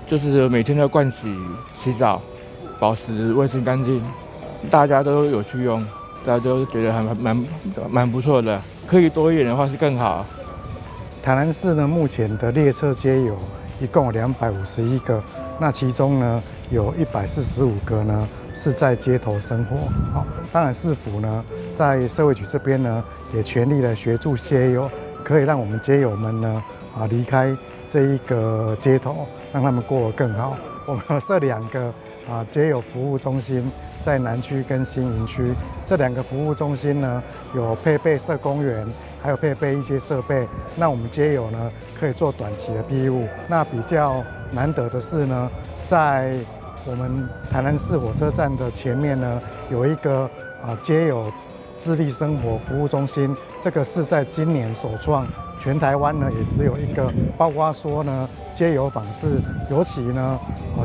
就是每天都盥洗、洗澡，保持卫生干净，大家都有去用，大家都觉得还蛮不错的，可以多一点的话是更好。台南市呢，目前的列车街友一共有251个，那其中呢有145个呢是在街头生活。好，当然市府呢在社会局这边呢也全力的协助街友，可以让我们街友们呢离开这一个街头，让他们过得更好。我们设2个街友服务中心，在南区跟新营区。这2个服务中心呢有配备社工员，还有配备一些设备，让我们街友呢可以做短期的庇护。那比较难得的是呢，在我们台南市火车站的前面呢，有一个街友自立生活服务中心，这个是在今年首创，全台湾呢也只有一个。包括说呢，街友访视，尤其呢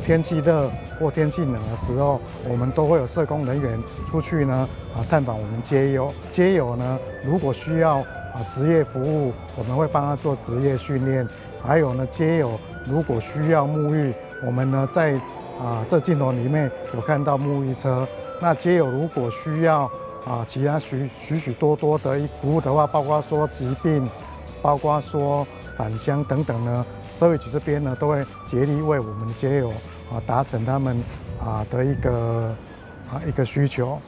天气热或天气冷的时候，我们都会有社工人员出去呢探访我们街友。街友呢如果需要职业服务，我们会帮他做职业训练。还有呢，街友如果需要沐浴，我们呢在这镜头里面有看到沐浴车。那街友如果需要其他许许多多的服务的话，包括说疾病，包括说返乡等等呢，社会局这边呢都会竭力为我们的街友达成他们的一个需求。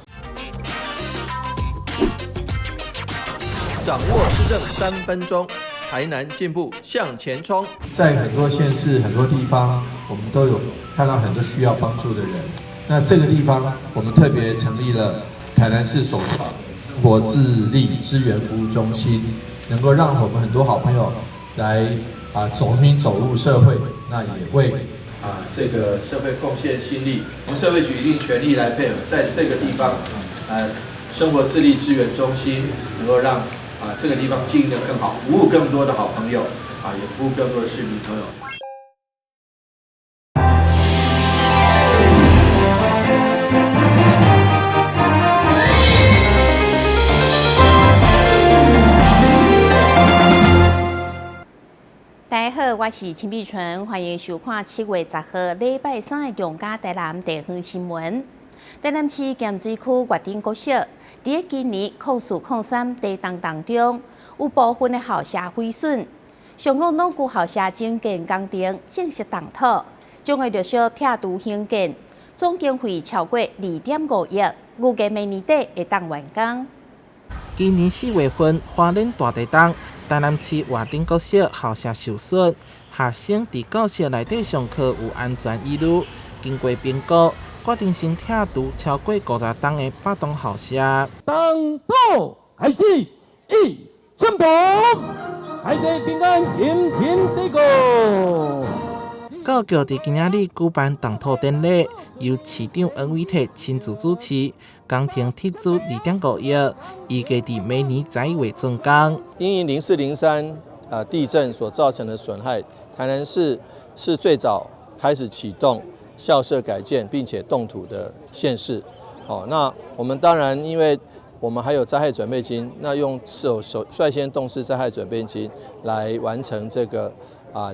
掌握施政3分钟，台南进步向前冲。在很多县市、很多地方，我们都有看到很多需要帮助的人。那这个地方，我们特别成立了台南市首创生活自立支援服务中心，能够让我们很多好朋友来重新走入社会，那也为这个社会贡献心力。我们社会局一定全力来配合，在这个地方生活自立支援中心能够让这个地方经营得更好，服务更多的好朋友也服务更多的市民朋友。大家好，我是陈碧纯，欢迎收看7月10号礼拜3的中嘉台南地方新闻。台南市咸水区月顶国小，伫今年控诉控3地震当中，有部分的校舍毁损。上港农区校舍整建工程正式动土，将会陆续拆除兴建，总经费超过2.5亿，预计明年底会当完工。今年4月份，花莲大地震。台南市月顶国小校舍受损，学生伫教室内底上课有安全疑虑，经过评估，决定先拆除超过50栋的8栋校舍。动土开始，一准备，海地平安，天天地过。教育伫今仔日举办动土典礼，由市长王伟泰亲自主持。工程铁资2.5亿，预计伫明年11月竣工。因应0403地震所造成的损害，台南市是最早开始启动校舍改建并且动土的县市。那我们当然因为我们还有灾害准备金，那用率先动视灾害准备金来完成这个。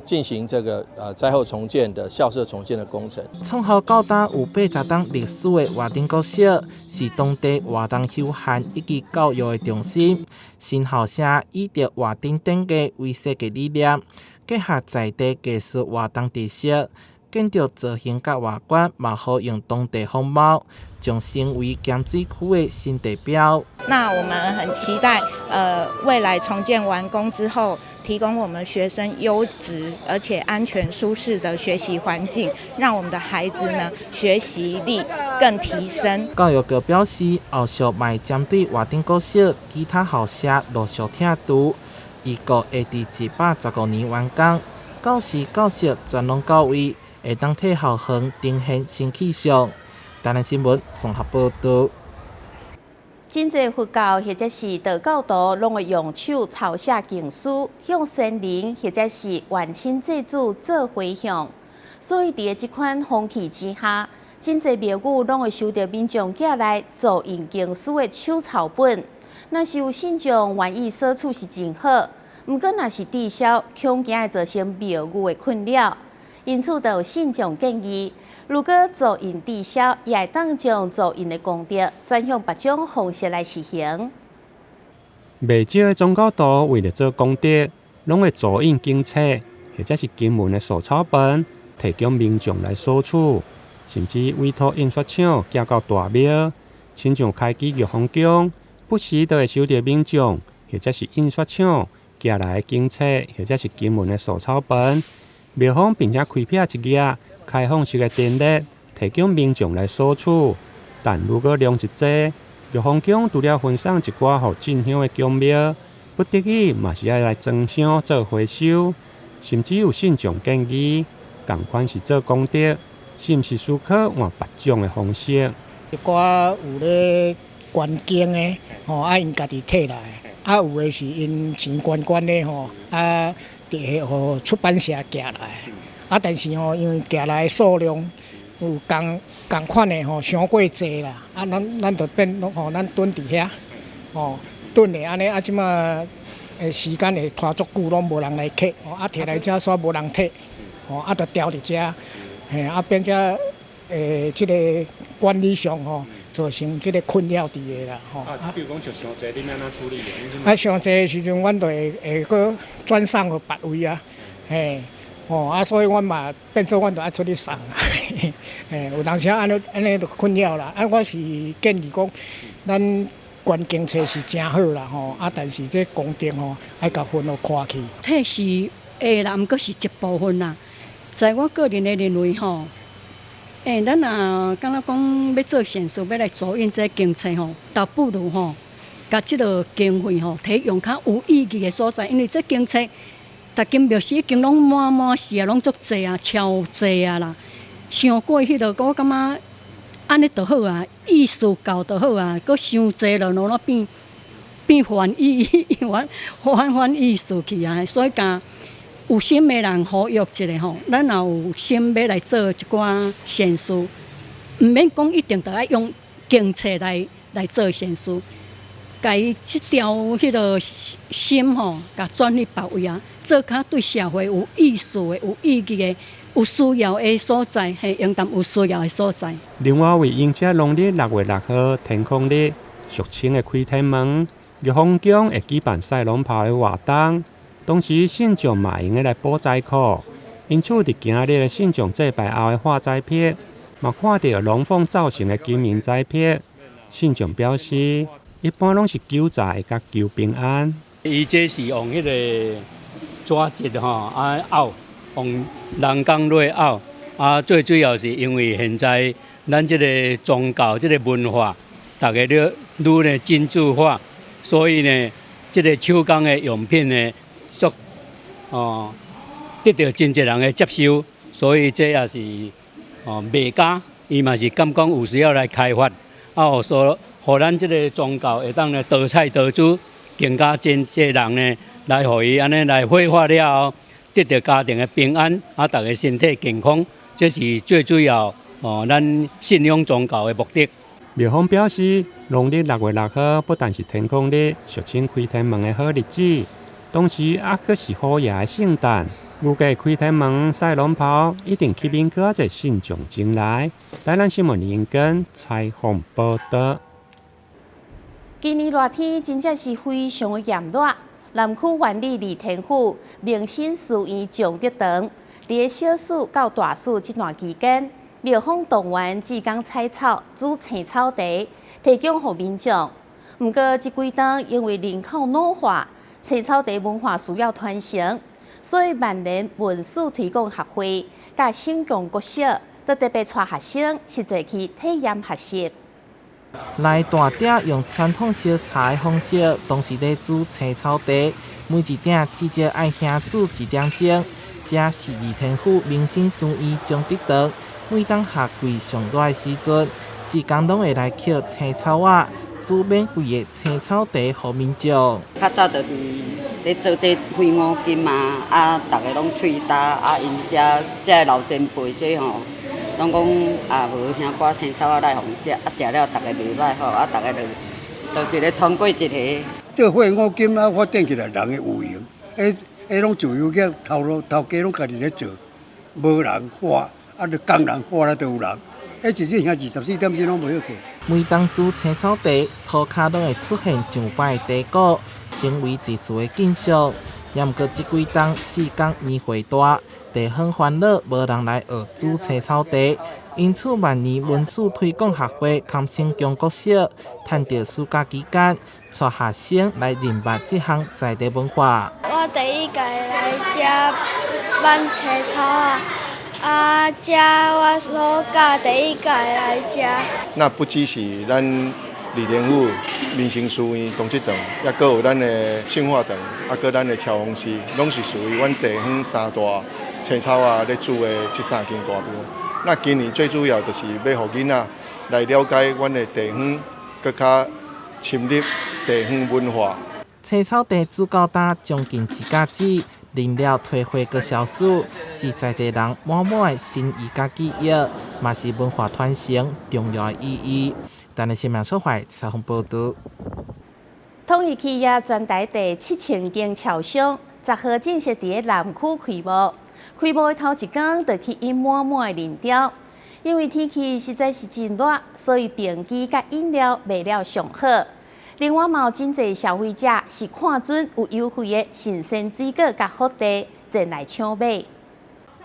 进行这个灾后重建的校舍重建的工程。创校到今有80栋历史的月顶国小，是当地活动休闲以及教育的中心。新校舍以着月顶顶架为设计理念，结合在地技术活动特色，建筑造型甲外观嘛好用当地风貌，将成为咸水区的新地标。那我们很期待，未来重建完工之后，提供我们学生优质而且安全舒适的学习环境，让我们的孩子呢学习力更提升。教育局表示，后续嘛会针对月顶国小其他校舍陆续拆除，预估会伫115年完工。到时教室全拢到位，会当替校园呈现新气象。台南新闻综合报道。真侪佛教或者是道教徒，拢会用手抄写经书，向神灵或者是万亲祭祖做回向。所以伫即款风气之下，真侪庙宇拢会收到民众寄来造印经书的手抄本。若是有信众愿意索取是真好，毋过若是滞销，恐惊会造成庙宇的困扰。因此就有信众建议，如果造印抵销，也会当将造印的功德转向别种方式来实行。未少的宗教徒为了做功德，拢会造印经册或者是经文的手抄本，提供民众来索取，甚至委托印刷厂寄到大庙，亲像开基玉皇宫，不时都会收到民众或者是印刷厂寄来的经册或者是经文的手抄本，庙方并且开辟一页开放式的电列，提供民众来索取。但如果量一济，玉皇宫除了分送一寡予进香的宫庙，不得已嘛是要来装箱做回收，甚至有信众建议，同款是做功德，是毋是思考换别种的方式？一寡有咧捐经的，因家己摕来，有的是因钱捐的伫互出版社寄来，但是因为寄来的数量有共款的伤过济啦，咱就变咱蹲伫遐，蹲的安尼即马时间会拖足久，拢无人来摕，摕来遮煞无人摕，就吊伫遮，变遮即个管理上造成即个困扰伫个啦，比如讲像伤济，你要安怎处理？伤济的时阵，阮就会搁转送互别位啊，所以阮嘛变做阮就爱出去送啦，有当时安尼就困扰啦。我是建议讲，咱捐经册是真好啦，但是这功德爱甲分互看去。这是会啦，毋过是一部分啦。在我个人的认为咱敢若讲要做善事，要来助印这经册倒不如甲即个经费摕用较有意义的所在，因为这经册。逐间庙史已经拢满是啊，拢足济啊，超济啊啦。伤过迄个，我感觉安尼就好啊，意思够就好啊。搁伤济了，拢变反意反意思去啊。所以甲有心的人呼吁一下咱若有心要来做一寡善事，毋免讲一定着爱用经册来做善事。甲伊即条迄个心甲转去别位啊，做较对社会有意思的、有意义的、有需要的所在，用淡有需要的所在。另外，为迎接农历6月6号天空日，俗称的开天门，玉皇宫会举办赛龙袍的活动，同时信众嘛用来补灾库，因此伫今日的信众祭拜后的化灾片，嘛看到龙凤造型的金银灾片，信众表示。一般拢是求财甲求平安。伊这是用迄个纸质拗，用人工来拗，最主要是因为现在咱这个宗教、这个文化，大家都愈来精致化，所以呢，这个手工的用品呢，得到真侪人的接受，所以这也是卖家，伊嘛是感觉有需要来开发，所。互咱这个宗教会当来多彩多姿，更加真侪人呢来互伊安尼来挥发了后，得到家庭的平安，大家身体健康，这是最主要咱信仰宗教的目的。庙方表示，农历6月6号不但是天空日，俗称开天门的好日子，同时也阁是好爷的圣诞。预计开天门赛龙袍一定吸引较侪信众前来。台南新闻林根采访报道。今年热天真正是非常的炎热，南区万里李天府明新寺院崇德堂，伫小暑到大暑这段期间，庙方动员志工采草、煮青草茶，提供给民众。不过这几年因为人口老化，青草茶文化需要传承，所以万年文史推广协会甲省共国小都特别带学生实际去体验学习。来大鼎用传统烧茶的方式，同时咧煮青草茶，每一鼎至少爱先煮1点钟。这是李天府明新寺院崇德堂，每当夏季上热的时阵，志工拢会来捡青草仔，煮免费的青草茶给民众。较早就是咧做这飞五金嘛，大家拢喙焦，因这老前辈这拢讲无兄挂青草仔来互食，食了大家袂歹吼，大家就一个团过一个。这火五金发展起来人的有用，拢自由个头家拢家己咧做，无人花，就工人花了就有人。一日兄24点钟拢袂好过。每当煮青草茶，涂骹都会出现上摆的茶果，成为特殊的景象。也毋过这几冬志工年岁大，地方烦恼无人来学煮青草茶，因此万年文史推广学会堪称中国小，趁着暑假期间，带学生来认识这项在地文化。我第一届来吃挽青草这我暑假第一届来吃。那不只是咱李连府民生书院东七堂，也搁有咱的杏花堂，搁咱的乔峰寺，拢是属于阮地方三大青草咧煮的这三间大庙。那今年最主要就是要互囡仔来了解阮的地方，搁较深入地方文化。青草茶煮到大将近1甲子，啉了退火个消暑，是在地人满满的心意甲记忆，嘛是文化传承重要的意义。但是新闻所在采访报道。统一企业全台第7000间超商，10号正式伫南区开幕。开幕的头一天就吸引满满的人潮，因为天气实在是真热，所以便机甲饮料卖了上好。另外，嘛有真侪消费者是看准有优惠的新鲜水果甲福茶，前来抢买。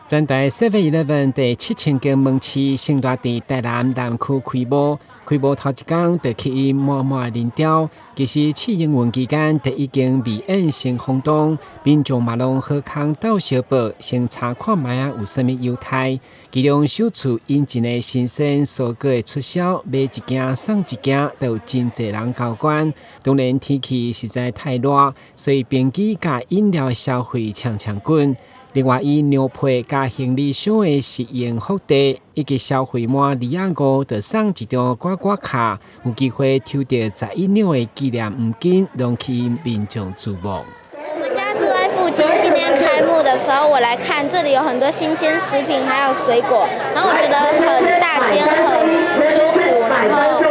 全台 7-Eleven 第7000间门市盛大伫台南南区开幕。开幕头一天就吸引满满人潮，其实试营运期间就已经未演成轰动，民众嘛拢好康到小报，先查看卖有啥物优待。其中首次引进的新鲜蔬果的促销，买一件送一件，都有真侪人交关。当然天气实在太热，所以便机甲饮料消费呛滚。另外，以牛皮加行李箱的实用福茶，以及消费满205就送一张刮刮卡，有机会抽到11的纪念五金，让吸引民众注目。我们家住在附近，今天开幕的时候，我来看这里有很多新鲜食品，还有水果，然后我觉得很大间，很舒服，然后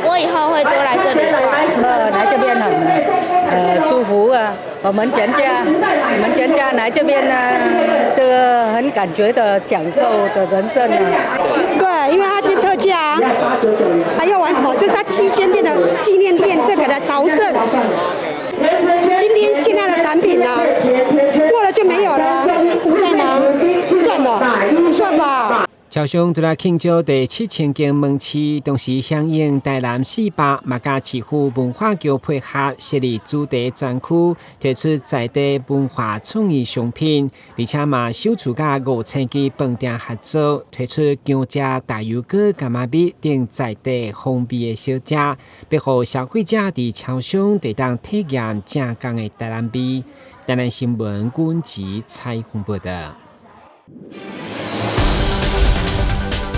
我以后会多来这里逛。来这边很舒服啊。我们全家来这边呢，这个很感觉的享受的人生啊。对，因为它是特价，还要玩什么？就是它7仙店的纪念店，这个的朝圣。今天现在的产品呢，过了就没有了，不算吗？算了，不算吧。超商除了庆祝第7000间门市，同时响应台南400马家市府文化局配合设立主题专区，推出在地文化创意商品，而且嘛首次甲5000间饭店合作，推出姜汁大油果、柑仔蜜等在地风味的小食，要互消费者伫超商得当体验正港的台南味。台南新闻阮吉采访报道。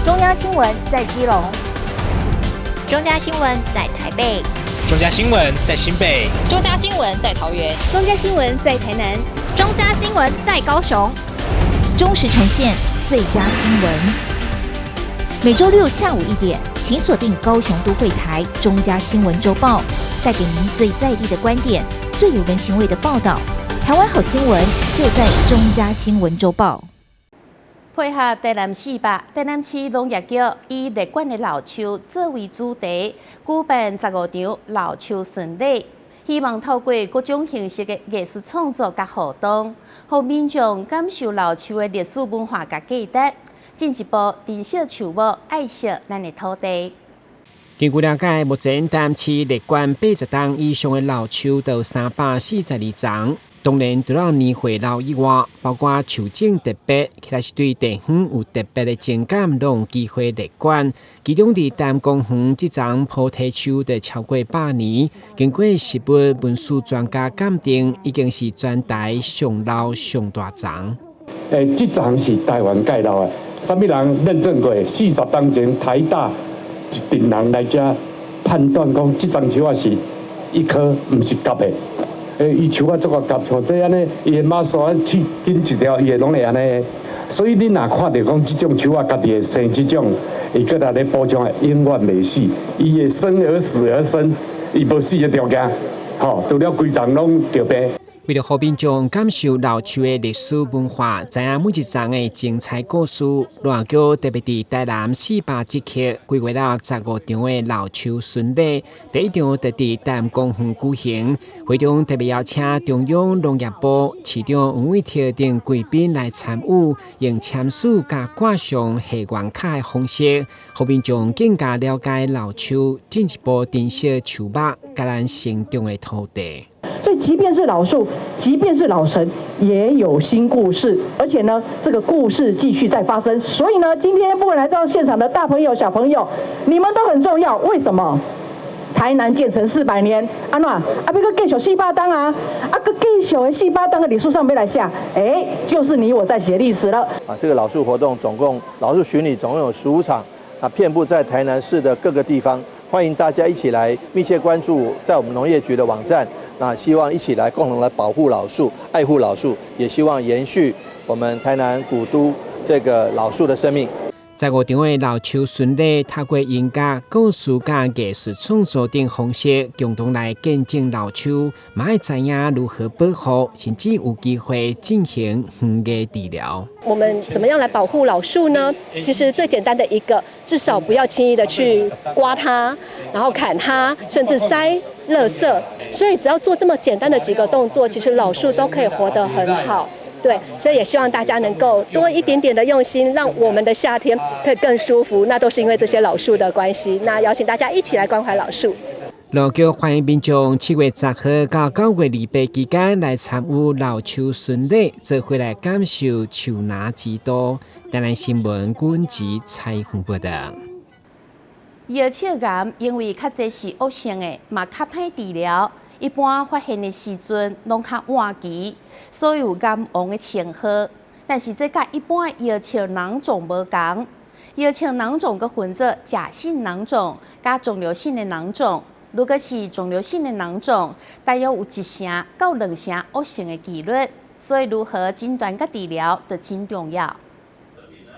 中央新闻在基隆，中嘉新闻在台北，中嘉新闻在新北，中嘉新闻在桃园，中嘉新闻在台南，中嘉新闻在高雄，忠实呈现最佳新闻。每周六下午1点，请锁定高雄都会台中嘉新闻周报，带给您最在地的观点，最有人情味的报道。台湾好新闻就在中嘉新闻周报。配合台南400，台南市农业局以历馆的老树作为主题，举办15场老树巡礼，希望透过各种形式的艺术创作甲活动，让民众感受老树的历史文化甲价值，进一步珍惜树木，爱惜咱的土地。根据了解，目前台南市历馆80栋以上的老树有342丛。当然，除了年岁老以外，包括树种特别，起来是对地方有特别的情感，都有机会历馆。其中伫台南公园这丛菩提树就超过100年，经过食物文史专家鉴定，已经是全台上老上大丛。这丛是台湾介老的，啥物人认证过？40当前台大一群人来遮判断讲，这丛树啊是一棵，唔是夹的。伊树啊，做个夹像这安尼，伊的马线去紧一条，伊会拢会安尼。所以你若看到讲这种树啊，家己会生这种，伊搁来咧补充的，永远袂死。伊会生而死而生，伊无死的条件，吼，除了规丛拢着病。为了让民众感受老树的历史文化，知影每一丛的精彩故事，罗桥特别伫台南400节气规划了15场的老树巡礼。第一场就伫台南公园举行，会中特别邀请中央农业部市长黄伟哲等贵宾来参与，用签署加挂上下原卡的方式，让民众更加了解老树，进一步珍惜树木甲咱生长的土地。所以，即便是老树，即便是老神，也有新故事，而且呢，这个故事继续在发生。所以呢，今天不管来到现场的大朋友、小朋友，你们都很重要。为什么？台南建成400年，安怎要搁继续400档啊？搁继续的400档的历史上面来下，就是你我在写历史了。这个老树活动老树巡礼总共有15场，遍布在台南市的各个地方，欢迎大家一起来密切关注在我们农业局的网站。希望一起来共同来保护老树、爱护老树，也希望延续我们台南古都这个老树的生命。15场的老树巡礼，透过音乐、故事、甲艺术创作等方式，共同来见证老树，嘛要知影如何保护，甚至有机会进行园艺治疗。我们怎么样来保护老树呢？其实最简单的一个，至少不要轻易的去刮它，然后砍它，甚至塞垃圾。所以只要做这么简单的几个动作，其实老树都可以活得很好。对，所以也希望大家能够多一点点的用心，让我们的夏天可以更舒服。那都是因为这些老树的关系。那邀请大家一起来关怀老树。罗桥欢迎民众7月10号到9月28期间来参与老树巡礼，做回来感受树林之都。台南新闻阮吉采访报道。叶鞘癌因为较侪是恶性的，嘛较歹治疗。一般发现的时阵拢较晚期，所以有癌王的称号。但是这甲一般叶鞘囊肿无同，叶鞘囊肿佮分做假性囊肿甲肿瘤性的囊肿。如果是肿瘤性的囊肿，大约有1成到2成恶性的几率，所以如何诊断佮治疗就真重要。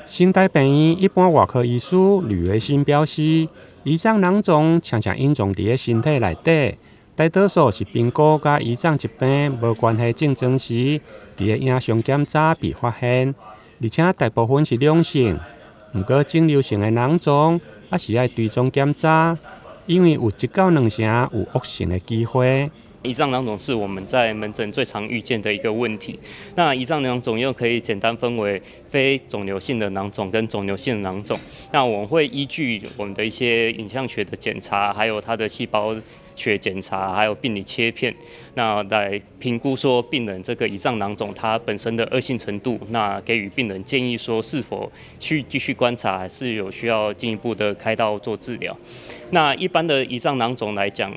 心态病院一般外科医师吕维新表示，胰脏囊肿常常隐藏伫身体内底。大多数是评估甲胰脏疾病无关系症状时，伫影像检查被发现，而且大部分是良性。不过肿瘤性的囊肿也是要追踪检查，因为有1到2成有恶性的机会。胰脏囊肿是我们在门诊最常遇见的一个问题。那胰脏囊肿又可以简单分为非肿瘤性的囊肿跟肿瘤性的囊肿。那我们会依据我们的一些影像学的检查，还有它的细胞学检查，还有病理切片，那来评估说病人这个胰脏囊肿它本身的恶性程度，那给予病人建议说是否去继续观察，还是有需要进一步的开刀做治疗。那一般的胰脏囊肿来讲，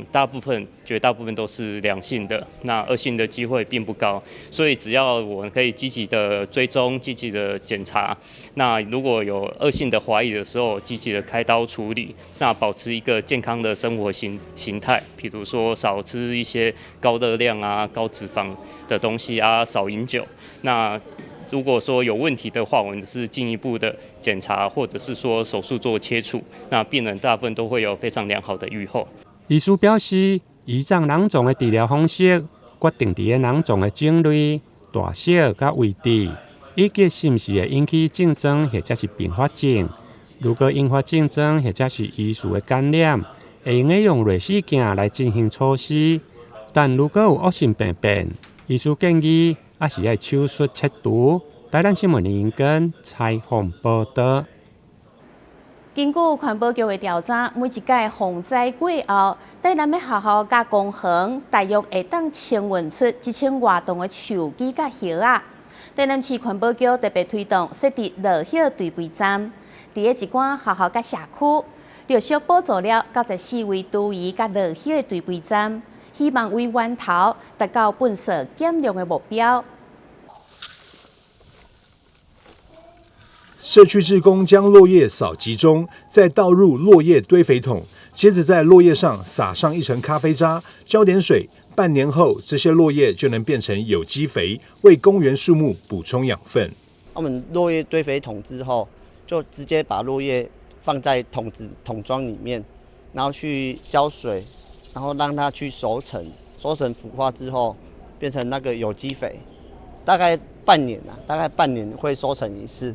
绝大部分都是良性的，那恶性的机会并不高，所以只要我们可以积极的追踪、积极的检查，那如果有恶性的怀疑的时候，积极的开刀处理，那保持一个健康的生活形态，比如说少吃一些高热量啊、高脂肪的东西啊，少饮酒。那如果说有问题的话，我们是进一步的检查，或者是说手术做切除，那病人大部分都会有非常良好的预后。医师表示，胰脏囊肿的治疗方式决定伫囊肿的种类、大小、甲位置，以及是毋是会引起症状或者是并发症。如果引发症状或者是医师的感染，会用类视镜来进行处置。但如果有恶性病变，医师建议还是要手术切除。台南新闻林根采访报道。根据环保局的调查，每一届洪灾过后，台南的学校甲公园大约会当清运出1000多栋的树枝甲叶啊。台南市环保局特别推动设置落叶堆肥站，伫一寡学校甲社区，陆续补助了94位厨余甲落叶堆肥站，希望为源头达到粪扫减量的目标。社区志工将落叶扫集中，再倒入落叶堆肥桶，接着在落叶上撒上一层咖啡渣，浇点水。半年后，这些落叶就能变成有机肥，为公园树木补充养分。我们落叶堆肥桶之后，就直接把落叶放在桶装里面，然后去浇水，然后让它去熟成，熟成腐化之后变成那个有机肥，大概半年会收成一次。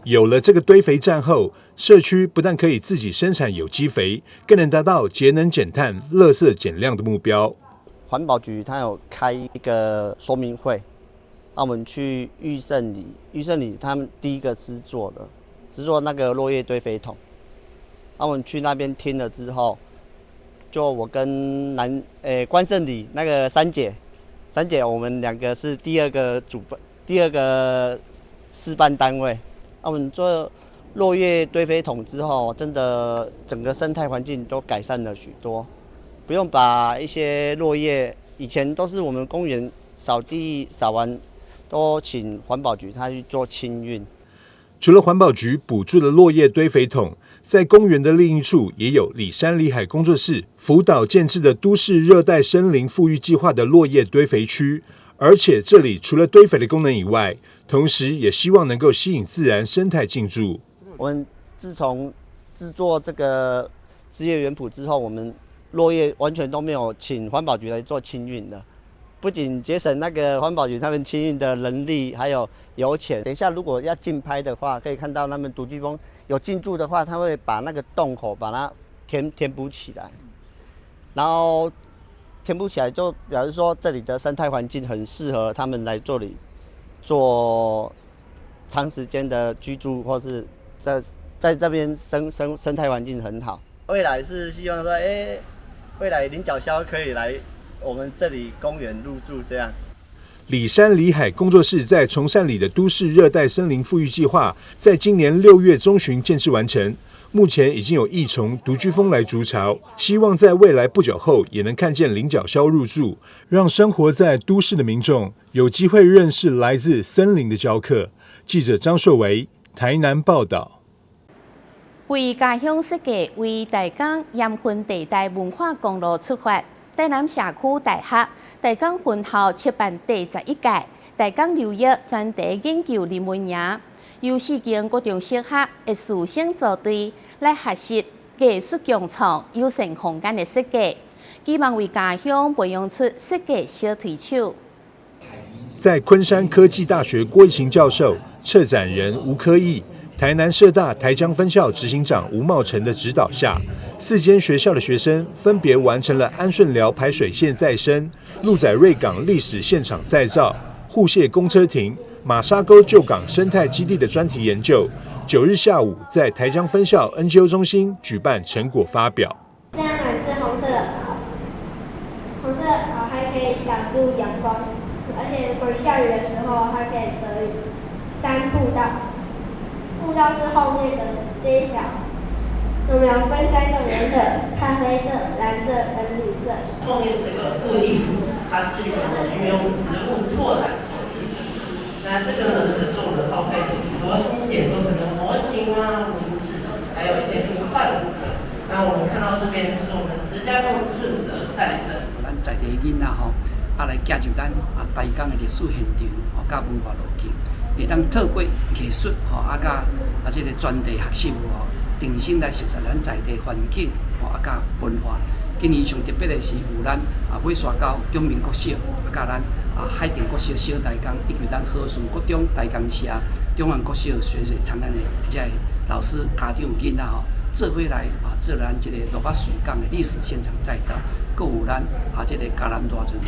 有了这个堆肥站后，社区不但可以自己生产有机肥，更能达到节能减碳、垃圾减量的目标。环保局它有开一个说明会，我们去玉胜里他们第一个施作那个落叶堆肥桶，我们去那边听了之后，就我跟关圣里那个三姐，我们两个是第二个示范单位。我们做落叶堆肥桶之后，真的整个生态环境都改善了许多，不用把一些落叶，以前都是我们公园扫地扫完，都请环保局他去做清运。除了环保局补助的落叶堆肥桶，在公园的另一处也有里山里海工作室辅导建制的都市热带森林复育计划的落叶堆肥区，而且这里除了堆肥的功能以外，同时也希望能够吸引自然生态进驻。我们自从制作这个枝叶园圃之后，我们落叶完全都没有请环保局来做清运的，不仅节省那个环保局他们清运的人力还有油钱。等一下如果要竞拍的话，可以看到他们独居蜂有进驻的话，他会把那个洞口把它填补起来，然后填补起来就表示说这里的生态环境很适合他们来这里做长时间的居住，或是在这边生态环境很好。未来是希望说，未来领角鸮可以来我们这里公园入住这样。里山里海工作室在崇善里的都市热带森林复育计划，在今年6月中旬建制完成。目前已经有益虫、独居蜂来筑巢，希望在未来不久后也能看见领角鸮入住，让生活在都市的民众有机会认识来自森林的教课。记者张硕维，台南报道。为家乡设计为大港盐分地带文化公路出发，台南社区大学大港分校设办第11届大港流域专题研究论文营。由4间高中小学的师生组队来学习艺术共创有限空间的设计，希望为家乡培养出设计小推手。在昆山科技大学郭义勤教授、策展人吴科义、台南社大台江分校执行长吴茂成的指导下，4间学校的学生分别完成了安顺寮排水线再生、鹿仔瑞港历史现场再造、护蟹公车亭、马沙沟旧港生态基地的专题研究。9日下午在台江分校 NGO 中心举办成果发表。这样买是红色的袍，红色的袍还可以挡住阳光，而且如果下雨的时候还可以遮雨。3步道，步道是后面的这一条，我们有分3种颜色：咖啡色、蓝色跟绿色。后面这个布地图，它是用植物拓展所制成。那这个呢，只是我们耗费许多心血做成的模型啊、名字，还有一些图画部分。那我们看到这边是我们直辖市的再生。咱在地囡仔吼，来加入咱台港的历史现场，甲文化路径，会当透过艺术甲这个专题学习重新来熟悉咱在地环境甲文化。今年上特别的是有咱尾山沟中民国小，甲咱海淀国小小台港，以及咱和顺国中台港社、中原国小水长咱的这些老师、家长囡仔做伙来做咱这个落甲水港的历史现场再造，佮有咱这个嘉南大圳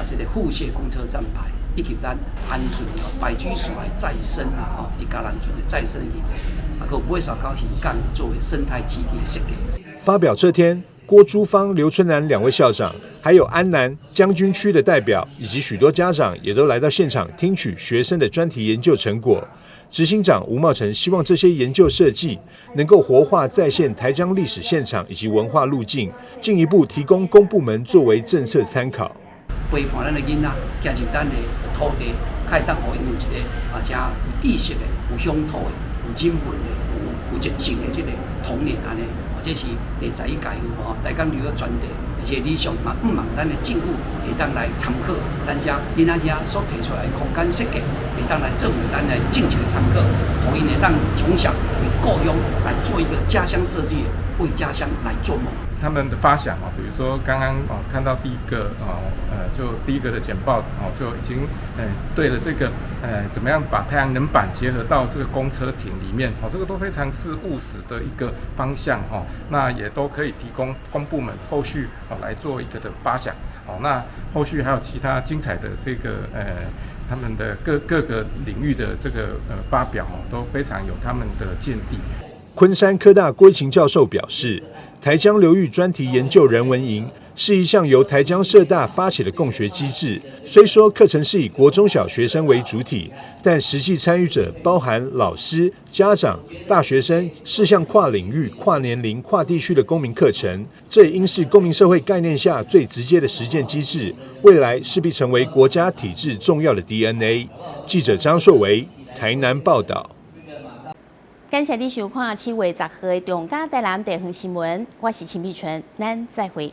这个护蟹公车站牌，以及咱安顺白居所的再生伫嘉南圳的再生议题，佮尾山沟渔港作为生态基地的设计。发表这天，郭珠芳、刘春南2位校长，还有安南将军区的代表，以及许多家长也都来到现场听取学生的专题研究成果。执行长吴茂成希望这些研究设计能够活化再现台江历史现场以及文化路径，进一步提供公部门作为政策参考。陪伴咱的囡仔加入咱的土地，可以当互因有一个真有知识的、有乡土的、有人文的、有热情的这个童年安尼。这是第11届有台港流域专题，而且理想嘛，望咱的政府会当来参考咱遮囡仔遐所提出来的空间设计，会当来作为咱的政策的参考，互因会当从小为故乡来做一个家乡设计，为家乡来做梦。他们的发想比如说刚刚看到第一个就第一个的简报就已经对了这个怎么样把太阳能板结合到这个公车艇里面这个都非常是务实的一个方向那也都可以提供公部门后续来做一个的发想那后续还有其他精彩的这个他们的各个领域的这个发表都非常有他们的见地。昆山科大郭一勤教授表示，台江流域专题研究人文营是一项由台江社大发起的共学机制。虽说课程是以国中小学生为主体，但实际参与者包含老师、家长、大学生，是项跨领域、跨年龄、跨地区的公民课程。这也应是公民社会概念下最直接的实践机制，未来势必成为国家体制重要的 DNA。记者张硕维，台南报道。感谢你收看7月10号的中嘉台南地方新闻，我是秦碧纯，咱再会。